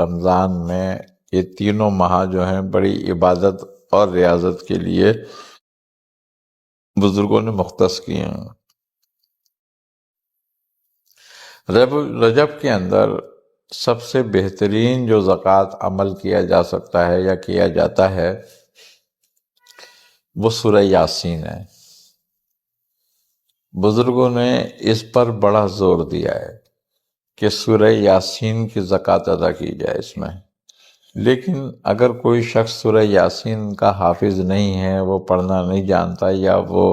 رمضان میں یہ تینوں ماہ جو ہیں بڑی عبادت اور ریاضت کے لیے بزرگوں نے مختص کیے ہیں۔ رجب کے اندر سب سے بہترین جو زکوٰۃ عمل کیا جا سکتا ہے یا کیا جاتا ہے وہ سورہ یاسین ہے۔ بزرگوں نے اس پر بڑا زور دیا ہے کہ سورہ یاسین کی زکوٰۃ ادا کی جائے اس میں۔ لیکن اگر کوئی شخص سورہ یاسین کا حافظ نہیں ہے، وہ پڑھنا نہیں جانتا یا وہ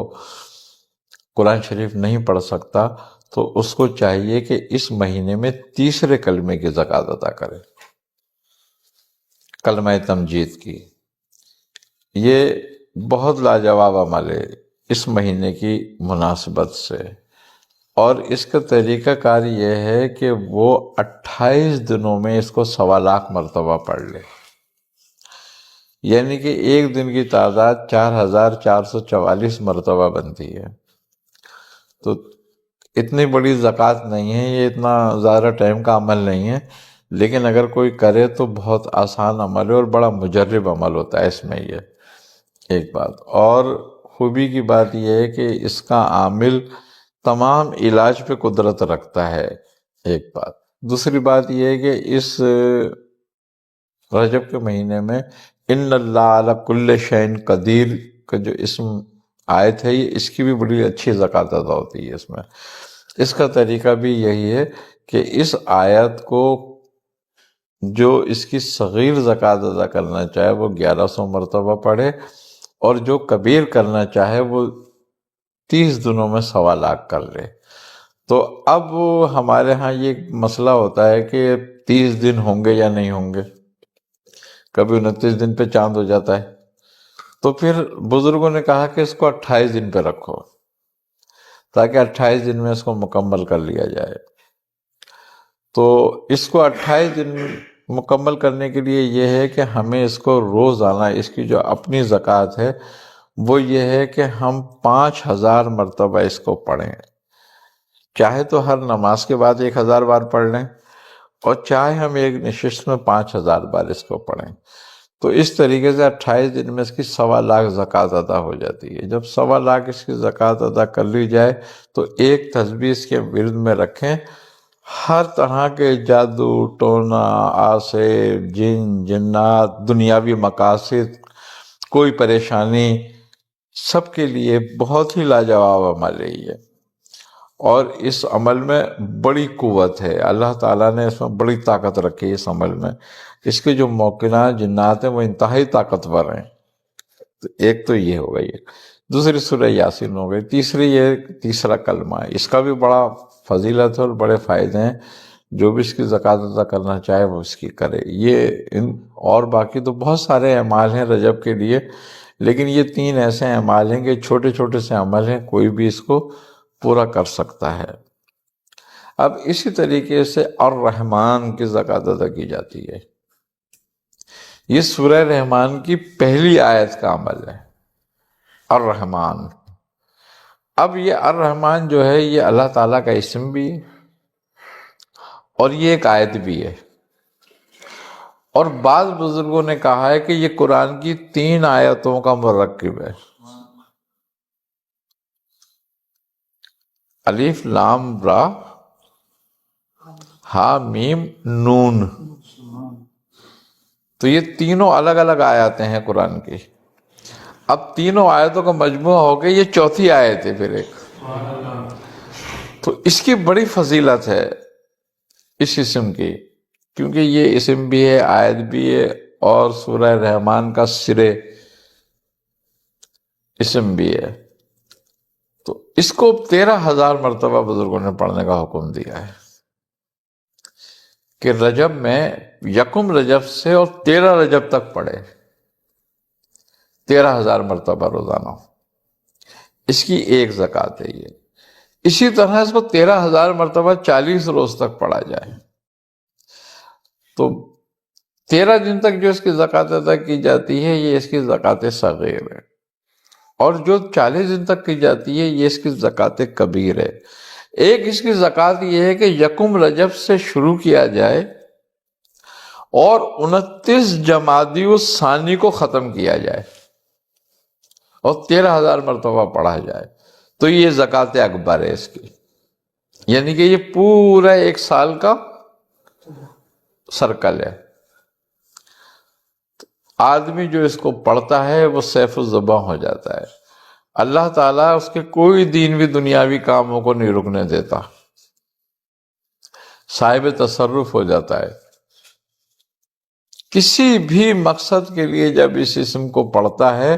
قرآن شریف نہیں پڑھ سکتا، تو اس کو چاہیے کہ اس مہینے میں تیسرے کلمے کی زکوٰۃ ادا کرے، کلمہ تمجید کی۔ یہ بہت لاجواب عمل ہے اس مہینے کی مناسبت سے، اور اس کا طریقہ کار یہ ہے کہ وہ 28 دنوں میں اس کو 1.25 لاکھ مرتبہ پڑھ لے، یعنی کہ ایک دن کی تعداد 4444 مرتبہ بنتی ہے۔ تو اتنی بڑی زکوٰۃ نہیں ہے، یہ اتنا زیادہ ٹائم کا عمل نہیں ہے، لیکن اگر کوئی کرے تو بہت آسان عمل ہے اور بڑا مجرب عمل ہوتا ہے اس میں یہ ایک بات۔ اور خوبی کی بات یہ ہے کہ اس کا عامل تمام علاج پہ قدرت رکھتا ہے، ایک بات۔ دوسری بات یہ ہے کہ اس رجب کے مہینے میں ان اللہ علی کل شیء قدیر کا جو اسم آیت ہے، یہ اس کی بھی بڑی اچھی زکوٰۃ ادا ہوتی ہے اس میں۔ اس کا طریقہ بھی یہی ہے کہ اس آیت کو جو اس کی صغیر زکوٰۃ ادا کرنا چاہے وہ 1100 مرتبہ پڑھے، اور جو کبیر کرنا چاہے وہ 30 دنوں میں 1.25 لاکھ کر لے۔ تو اب ہمارے ہاں یہ مسئلہ ہوتا ہے کہ 30 دن ہوں گے یا نہیں ہوں گے، کبھی 29 دن پہ چاند ہو جاتا ہے، تو پھر بزرگوں نے کہا کہ اس کو 28 دن پہ رکھو تاکہ 28 دن میں اس کو مکمل کر لیا جائے۔ تو اس کو 28 دن مکمل کرنے کے لیے یہ ہے کہ ہمیں اس کو روزانہ اس کی جو اپنی زکوٰۃ ہے وہ یہ ہے کہ ہم 5000 مرتبہ اس کو پڑھیں، چاہے تو ہر نماز کے بعد 1000 بار پڑھ لیں، اور چاہے ہم ایک نشست میں 5000 بار اس کو پڑھیں۔ تو اس طریقے سے 28 دن میں اس کی 1.25 لاکھ زکوٰۃ ادا ہو جاتی ہے۔ جب 1.25 لاکھ اس کی زکوٰۃ ادا کر لی جائے تو ایک تسبیح اس کے ورد میں رکھیں، ہر طرح کے جادو ٹونا آسے جن جنات دنیاوی مقاصد کوئی پریشانی سب کے لیے بہت ہی لاجواب عمل ہے یہ، اور اس عمل میں بڑی قوت ہے۔ اللہ تعالیٰ نے اس میں بڑی طاقت رکھی ہے اس عمل میں۔ اس کے جو موقنات جنات ہیں وہ انتہائی طاقتور ہیں۔ تو ایک تو یہ ہو گئی، دوسری سورہ یاسین ہو گئی، تیسری یہ تیسرا کلمہ ہے، اس کا بھی بڑا فضیلت ہے اور بڑے فائدے ہیں۔ جو بھی اس کی زکوٰۃ ادا کرنا چاہے وہ اس کی کرے۔ یہ اور باقی تو بہت سارے اعمال ہیں رجب کے لیے، لیکن یہ 3 ایسے اعمال ہیں کہ چھوٹے چھوٹے سے عمل ہیں، کوئی بھی اس کو پورا کر سکتا ہے۔ اب اسی طریقے سے الرحمن کی زکوٰۃ ادا کی جاتی ہے۔ یہ سورہ رحمان کی پہلی آیت کا عمل ہے، الرحمن۔ اب یہ الرحمن جو ہے یہ اللہ تعالیٰ کا اسم بھی ہے اور یہ ایک آیت بھی ہے، اور بعض بزرگوں نے کہا ہے کہ یہ قرآن کی 3 آیتوں کا مرکب ہے۔ الف لام را ہا میم نون، تو یہ تینوں الگ الگ آیاتیں ہیں قرآن کی۔ اب تینوں آیتوں کا مجموعہ ہو کے یہ 4تھی آیت ہے پھر ایک، تو اس کی بڑی فضیلت ہے اس اسم کی، کیونکہ یہ اسم بھی ہے، آیت بھی ہے، اور سورہ رحمان کا سرے اسم بھی ہے۔ تو اس کو 13,000 مرتبہ بزرگوں نے پڑھنے کا حکم دیا ہے کہ رجب میں 1 رجب سے اور 13 رجب تک پڑھے، 13,000 مرتبہ روزانہ۔ اس کی ایک زکوٰۃ ہے یہ۔ اسی طرح اس کو 13,000 مرتبہ 40 روز تک پڑھا جائے، تو 13 دن تک جو اس کی زکوٰۃ ادا کی جاتی ہے یہ اس کی زکوٰۃ صغیر ہے، اور جو 40 دن تک کی جاتی ہے یہ اس کی زکوٰۃ کبیر ہے۔ ایک اس کی زکوٰۃ یہ ہے کہ 1 رجب سے شروع کیا جائے اور 29 جمادی الثانی کو ختم کیا جائے اور 13,000 مرتبہ پڑھا جائے تو یہ زکوٰۃ اکبر ہے اس کی، یعنی کہ یہ پورا 1 سال کا سرکل ہے۔ آدمی جو اس کو پڑھتا ہے وہ سیف الزباں ہو جاتا ہے، اللہ تعالیٰ اس کے کوئی دینوی دنیاوی کاموں کو نہیں رکنے دیتا، صاحب تصرف ہو جاتا ہے۔ کسی بھی مقصد کے لیے جب اس اسم کو پڑھتا ہے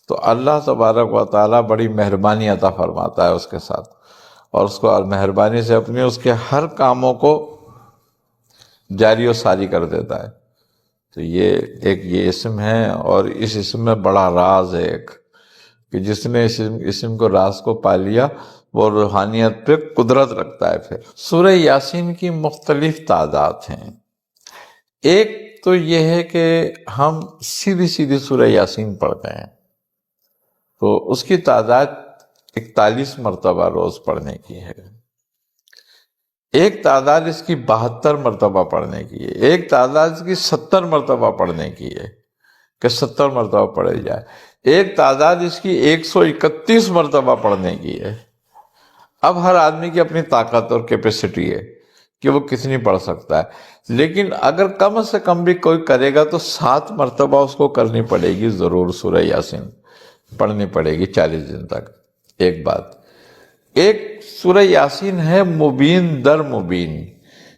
تو اللہ تبارک و تعالیٰ بڑی مہربانی عطا فرماتا ہے اس کے ساتھ، اور اس کو مہربانی سے اپنے اس کے ہر کاموں کو جاری و ساری کر دیتا ہے۔ تو یہ اسم ہے، اور اس اسم میں بڑا راز ہے ایک، کہ جس نے اس اسم کو راز کو پا لیا وہ روحانیت پہ قدرت رکھتا ہے۔ پھر سورہ یاسین کی مختلف تعداد ہیں۔ ایک تو یہ ہے کہ ہم سیدھی سیدھی سورہ یاسین پڑھتے ہیں تو اس کی تعداد 41 مرتبہ روز پڑھنے کی ہے، ایک تعداد اس کی 72 مرتبہ پڑھنے کی ہے، ایک تعداد اس کی 70 مرتبہ پڑھنے کی ہے کہ 70 مرتبہ پڑھی جائے، ایک تعداد اس کی 131 مرتبہ پڑھنے کی ہے۔ اب ہر آدمی کی اپنی طاقت اور کیپیسٹی ہے کہ وہ کتنی پڑھ سکتا ہے، لیکن اگر کم سے کم بھی کوئی کرے گا تو 7 مرتبہ اس کو کرنی پڑے گی ضرور، سورہ یاسین پڑھنی پڑے گی 40 دن تک۔ ایک بات، ایک سورہ یاسین ہے مبین در مبین،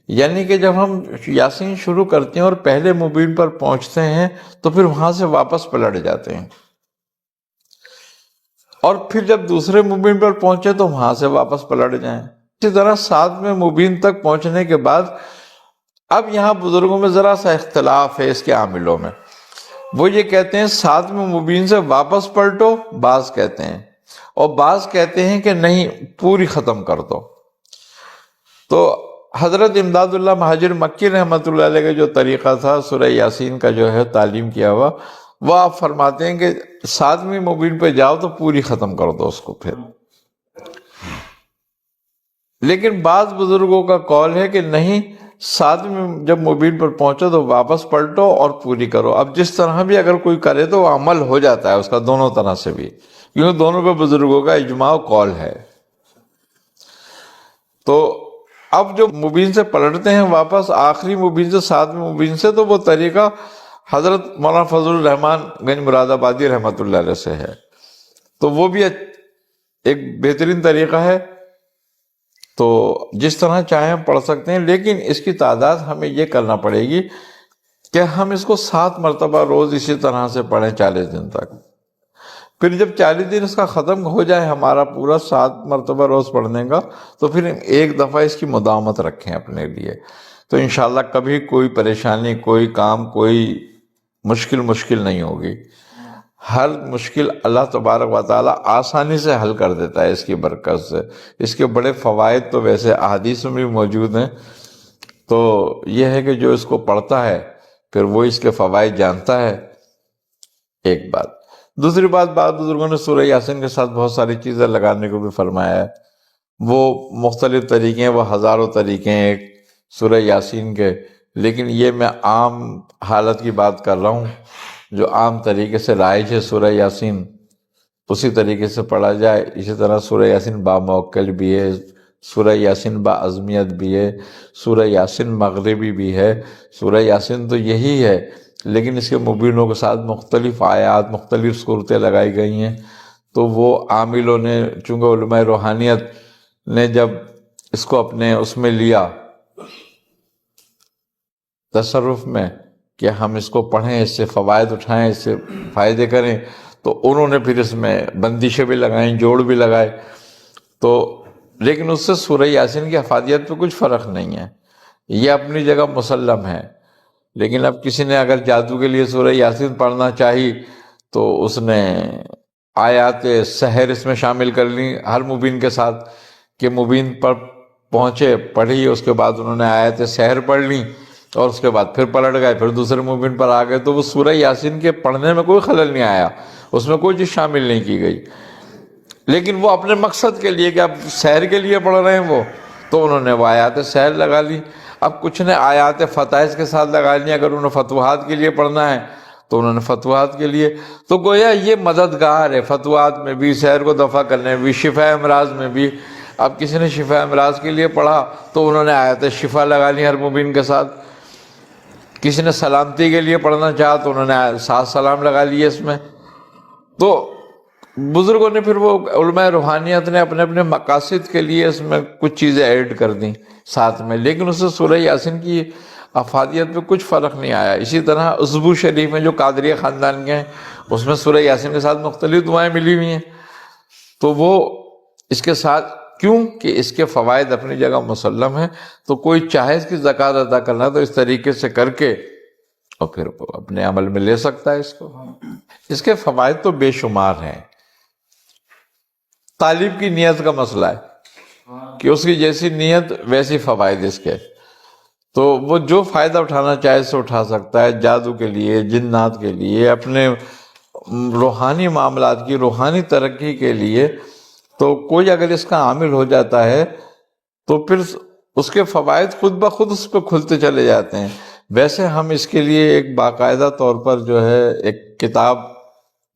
یعنی کہ جب ہم یاسین شروع کرتے ہیں اور پہلے مبین پر پہنچتے ہیں تو پھر وہاں سے واپس پلٹ جاتے ہیں، اور پھر جب دوسرے مبین پر پہنچے تو وہاں سے واپس پلٹ جائیں۔ اسی طرح 7ویں مبین تک پہنچنے کے بعد اب یہاں بزرگوں میں ذرا سا اختلاف ہے اس کے عاملوں میں، وہ یہ کہتے ہیں 7ویں مبین سے واپس پلٹو، بعض کہتے ہیں، اور بعض کہتے ہیں کہ نہیں پوری ختم کر دو۔ تو حضرت امداد اللہ مہاجر مکی رحمۃ اللہ علیہ کا جو طریقہ تھا سورہ یاسین کا جو ہے تعلیم کیا ہوا، وہ آپ فرماتے ہیں کہ 7ویں مبین پہ جاؤ تو پوری ختم کر دو اس کو پھر۔ لیکن بعض بزرگوں کا قول ہے کہ نہیں، 7ویں جب مبین پر پہنچو تو واپس پلٹو اور پوری کرو۔ اب جس طرح بھی اگر کوئی کرے تو وہ عمل ہو جاتا ہے اس کا، دونوں طرح سے بھی، کیونکہ دونوں پہ بزرگوں کا اجماع و قول ہے۔ تو اب جو مبین سے پلٹتے ہیں واپس آخری مبین سے 7ویں مبین سے، تو وہ طریقہ حضرت مولانا فضل الرحمان گنج مراد آبادی رحمۃ اللہ علیہ سے ہے، تو وہ بھی ایک بہترین طریقہ ہے۔ تو جس طرح چاہیں پڑھ سکتے ہیں، لیکن اس کی تعداد ہمیں یہ کرنا پڑے گی کہ ہم اس کو 7 مرتبہ روز اسی طرح سے پڑھیں 40 دن تک۔ پھر جب 40 دن اس کا ختم ہو جائے ہمارا پورا 7 مرتبہ روز پڑھنے کا، تو پھر ایک دفعہ اس کی مداومت رکھیں اپنے لیے، تو انشاءاللہ کبھی کوئی پریشانی، کوئی کام، کوئی مشکل نہیں ہوگی۔ ہر مشکل اللہ تبارک و تعالیٰ آسانی سے حل کر دیتا ہے اس کی برکت سے۔ اس کے بڑے فوائد تو ویسے احادیث میں بھی موجود ہیں، تو یہ ہے کہ جو اس کو پڑھتا ہے پھر وہ اس کے فوائد جانتا ہے۔ ایک بات، دوسری بات، بعض بزرگوں نے سورہ یاسین کے ساتھ بہت ساری چیزیں لگانے کو بھی فرمایا ہے، وہ مختلف طریقے ہیں، وہ ہزاروں طریقے ہیں ایک سورہ یاسین کے، لیکن یہ میں عام حالت کی بات کر رہا ہوں، جو عام طریقے سے رائج ہے سورہ یاسین اسی طریقے سے پڑھا جائے۔ اسی طرح سورہ یاسین با موکل بھی ہے، سورہ یاسین با عظمیت بھی ہے، سورہ یاسین مغربی بھی ہے۔ سورہ یاسین تو یہی ہے، لیکن اس کے مبینوں کے ساتھ مختلف آیات، مختلف صورتیں لگائی گئی ہیں، تو وہ عاملوں نے، چونکہ علماء روحانیت نے جب اس کو اپنے اس میں لیا تصرف میں کہ ہم اس کو پڑھیں، اس سے فوائد اٹھائیں، اس سے فائدے کریں، تو انہوں نے پھر اس میں بندشیں بھی لگائیں، جوڑ بھی لگائے، تو لیکن اس سے سورہ یاسین کی افادیت پہ کچھ فرق نہیں ہے، یہ اپنی جگہ مسلم ہے۔ لیکن اب کسی نے اگر جادو کے لیے سورہ یاسین پڑھنا چاہی تو اس نے آیات سحر اس میں شامل کر لی ہر مبین کے ساتھ، کہ مبین پر پہنچے، پڑھی، اس کے بعد انہوں نے آیات سحر پڑھ لی اور اس کے بعد پھر پلٹ گئے، پھر دوسرے مبین پر آ گئے، تو وہ سورہ یاسین کے پڑھنے میں کوئی خلل نہیں آیا، اس میں کوئی چیز شامل نہیں کی گئی، لیکن وہ اپنے مقصد کے لیے کہ اب سحر کے لیے پڑھ رہے ہیں وہ، تو انہوں نے وہ آیات سحر لگا لی۔ اب کچھ نے آیات فتائز کے ساتھ لگا لیا، اگر انہیں فتوحات کے لیے پڑھنا ہے تو انہوں نے فتوحات کے لیے، تو گویا یہ مددگار ہے فتوحات میں بھی، سحر کو دفع کرنے میں بھی، شفا امراض میں بھی۔ اب کسی نے شفا امراض کے لیے پڑھا تو انہوں نے آیت شفا لگا لی ہر مبین کے ساتھ، کسی نے سلامتی کے لیے پڑھنا چاہا تو انہوں نے 7 سلام لگا لیے اس میں۔ تو بزرگوں نے پھر، وہ علماء روحانیت نے اپنے اپنے مقاصد کے لیے اس میں کچھ چیزیں ایڈ کر دیں ساتھ میں، لیکن اس سے سورہ یاسین کی افادیت پہ کچھ فرق نہیں آیا۔ اسی طرح عضبو شریف میں جو قادریہ خاندان کے ہیں، اس میں سورہ یاسین کے ساتھ مختلف دعائیں ملی ہوئی ہیں، تو وہ اس کے ساتھ، کیوں کہ اس کے فوائد اپنی جگہ مسلم ہیں، تو کوئی چاہے اس کی زکوٰۃ ادا کرنا تو اس طریقے سے کر کے اور پھر وہ اپنے عمل میں لے سکتا ہے اس کو۔ اس کے فوائد تو بے شمار ہیں۔ طالب کی نیت کا مسئلہ ہے کہ اس کی جیسی نیت ویسی فوائد اس کے، تو وہ جو فائدہ اٹھانا چاہے سے اٹھا سکتا ہے، جادو کے لیے، جنات کے لیے، اپنے روحانی معاملات کی روحانی ترقی کے لیے۔ تو کوئی اگر اس کا عامل ہو جاتا ہے تو پھر اس کے فوائد خود بخود اس کو کھلتے چلے جاتے ہیں۔ ویسے ہم اس کے لیے ایک باقاعدہ طور پر جو ہے ایک کتاب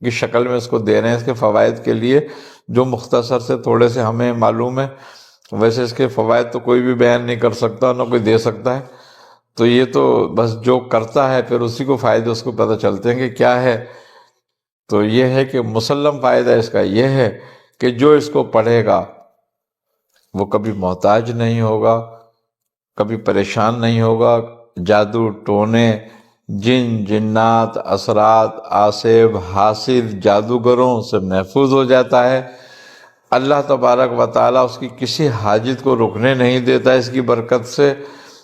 کی شکل میں اس کو دے رہے ہیں، اس کے فوائد کے لیے، جو مختصر سے تھوڑے سے ہمیں معلوم ہے۔ ویسے اس کے فوائد تو کوئی بھی بیان نہیں کر سکتا، نہ کوئی دے سکتا ہے، تو یہ تو بس جو کرتا ہے پھر اسی کو فائدے اس کو پتہ چلتے ہیں کہ کیا ہے۔ تو یہ ہے کہ مسلم فائدہ اس کا یہ ہے کہ جو اس کو پڑھے گا وہ کبھی محتاج نہیں ہوگا، کبھی پریشان نہیں ہوگا، جادو ٹونے، جن جنات، اثرات، آصف، حاسد، جادوگروں سے محفوظ ہو جاتا ہے۔ اللہ تبارک و تعالیٰ اس کی کسی حاجت کو رکنے نہیں دیتا اس کی برکت سے۔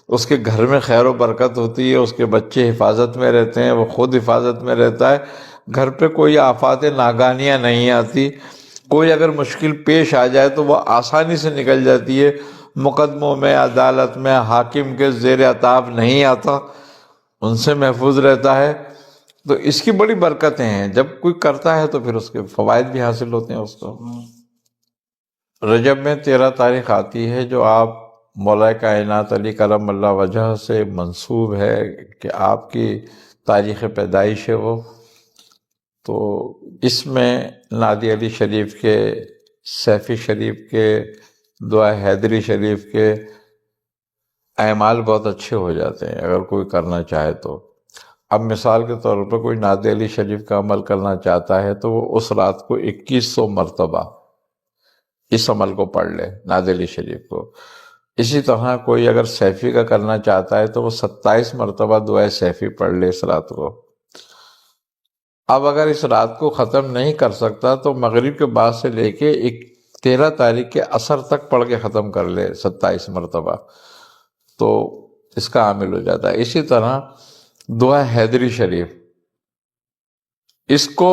اس کے گھر میں خیر و برکت ہوتی ہے، اس کے بچے حفاظت میں رہتے ہیں، وہ خود حفاظت میں رہتا ہے، گھر پہ کوئی آفات ناگہانیاں نہیں آتی، کوئی اگر مشکل پیش آ جائے تو وہ آسانی سے نکل جاتی ہے، مقدموں میں، عدالت میں حاکم کے زیر عتاب نہیں آتا، ان سے محفوظ رہتا ہے۔ تو اس کی بڑی برکتیں ہیں، جب کوئی کرتا ہے تو پھر اس کے فوائد بھی حاصل ہوتے ہیں اس کو۔ رجب میں 13 تاریخ آتی ہے جو آپ مولا کائنات علی کرم اللہ وجہ سے منسوب ہے کہ آپ کی تاریخ پیدائش ہے وہ، تو اس میں نادی علی شریف کے، سیفی شریف کے، دعا حیدری شریف کے اعمال بہت اچھے ہو جاتے ہیں اگر کوئی کرنا چاہے تو۔ اب مثال کے طور پر کوئی نادی علی شریف کا عمل کرنا چاہتا ہے تو وہ اس رات کو 2100 مرتبہ اس عمل کو پڑھ لے، نادی علی شریف کو۔ اسی طرح کوئی اگر سیفی کا کرنا چاہتا ہے تو وہ 27 مرتبہ دعائے سیفی پڑھ لے اس رات کو۔ اب اگر اس رات کو ختم نہیں کر سکتا تو مغرب کے بعد سے لے کے 13 تاریخ کے عصر تک پڑھ کے ختم کر لے 27 مرتبہ، تو اس کا عامل ہو جاتا ہے۔ اسی طرح دعا حیدری شریف، اس کو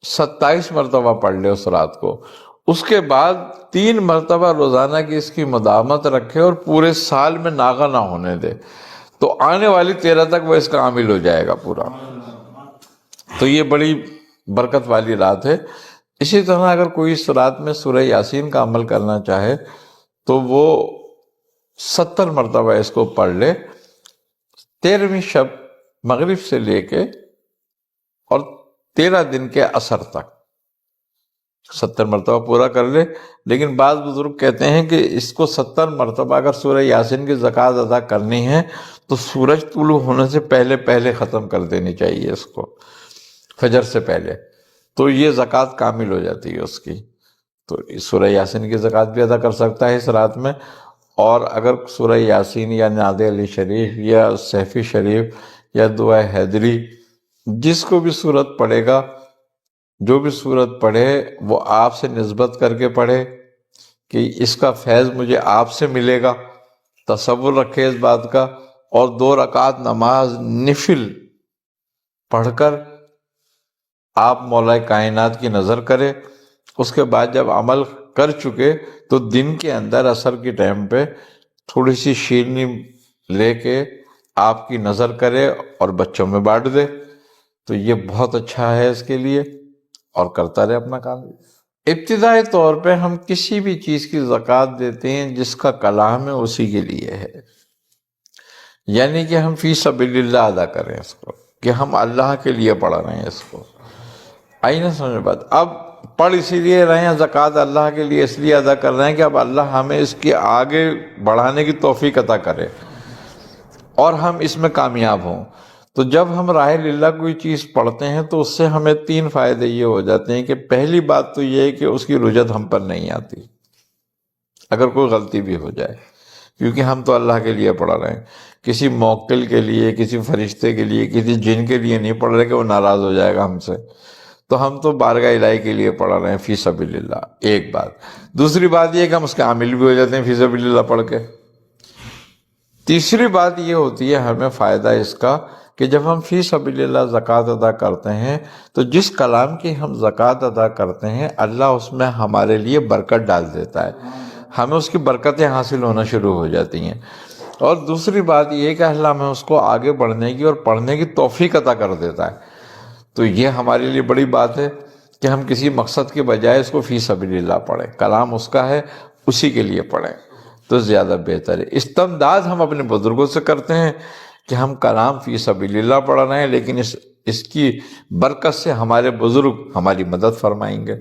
27 مرتبہ پڑھ لے اس رات کو، اس کے بعد 3 مرتبہ روزانہ کی اس کی مداومت رکھے اور پورے سال میں ناغہ نہ ہونے دے، تو آنے والی 13 تک وہ اس کا عامل ہو جائے گا پورا۔ تو یہ بڑی برکت والی رات ہے۔ اسی طرح اگر کوئی اس رات میں سورہ یاسین کا عمل کرنا چاہے تو وہ 70 مرتبہ اس کو پڑھ لے، 13ویں شب مغرب سے لے کے اور 13 دن کے عصر تک 70 مرتبہ پورا کر لے۔ لیکن بعض بزرگ کہتے ہیں کہ اس کو 70 مرتبہ اگر سورہ یاسین کی زکوٰۃ ادا کرنی ہے تو سورج طلوع ہونے سے پہلے پہلے ختم کر دینی چاہیے اس کو، فجر سے پہلے، تو یہ زکوٰۃ کامل ہو جاتی ہے اس کی۔ تو سورہ یاسین کی زکوٰۃ بھی ادا کر سکتا ہے اس رات میں، اور اگر سورہ یاسین یا نعت علی شریف یا سیفی شریف یا دعا حیدری جس کو بھی صورت پڑھے گا، جو بھی صورت پڑھے وہ آپ سے نسبت کر کے پڑھے کہ اس کا فیض مجھے آپ سے ملے گا، تصور رکھے اس بات کا، اور 2 رکعت نماز نفل پڑھ کر آپ مولا کائنات کی نظر کرے۔ اس کے بعد جب عمل کر چکے تو دن کے اندر عصر کی ٹائم پہ تھوڑی سی شیرنی لے کے آپ کی نظر کرے اور بچوں میں بانٹ دے، تو یہ بہت اچھا ہے اس کے لیے، اور کرتا رہے اپنا کام۔ ابتدائی طور پہ ہم کسی بھی چیز کی زکوٰۃ دیتے ہیں جس کا کلام ہے اسی کے لیے ہے، یعنی کہ ہم فی سبیل اللہ ادا کریں اس کو، کہ ہم اللہ کے لیے پڑھ رہے ہیں اس کو. آئی نا سمجھ بات؟ اب پڑھ اسی لیے رہے ہیں، زکوٰۃ اللہ کے لیے اس لیے ادا کر رہے ہیں کہ اب اللہ ہمیں اس کے آگے بڑھانے کی توفیق عطا کرے اور ہم اس میں کامیاب ہوں. تو جب ہم راہ للہ کوئی چیز پڑھتے ہیں تو اس سے ہمیں 3 فائدے یہ ہو جاتے ہیں کہ پہلی بات تو یہ ہے کہ اس کی رجت ہم پر نہیں آتی اگر کوئی غلطی بھی ہو جائے، کیونکہ ہم تو اللہ کے لیے پڑھ رہے ہیں. کسی موکل کے لیے، کسی فرشتے کے لیے، کسی جن کے لیے نہیں پڑھ رہے کہ وہ ناراض ہو جائے گا ہم سے. تو ہم تو بارگاہ الہی کے لیے پڑھ رہے ہیں فی سبیل اللہ. ایک بات. دوسری بات یہ کہ ہم اس کے عامل بھی ہو جاتے ہیں فی سبیل اللہ پڑھ کے. تیسری بات یہ ہوتی ہے ہمیں فائدہ اس کا کہ جب ہم فی سبیل اللہ زکوٰۃ ادا کرتے ہیں تو جس کلام کی ہم زکوٰۃ ادا کرتے ہیں اللہ اس میں ہمارے لیے برکت ڈال دیتا ہے، ہمیں اس کی برکتیں حاصل ہونا شروع ہو جاتی ہیں. اور دوسری بات یہ کہ اللہ ہمیں اس کو آگے بڑھنے کی اور پڑھنے کی توفیق عطا کر دیتا ہے. تو یہ ہمارے لیے بڑی بات ہے کہ ہم کسی مقصد کے بجائے اس کو فی سبیل اللہ پڑھیں، کلام اس کا ہے اسی کے لیے پڑھیں تو زیادہ بہتر ہے. استمداد ہم اپنے بزرگوں سے کرتے ہیں کہ ہم کلام فی سبیل اللہ پڑھ رہے ہیں، لیکن اس کی برکت سے ہمارے بزرگ ہماری مدد فرمائیں گے.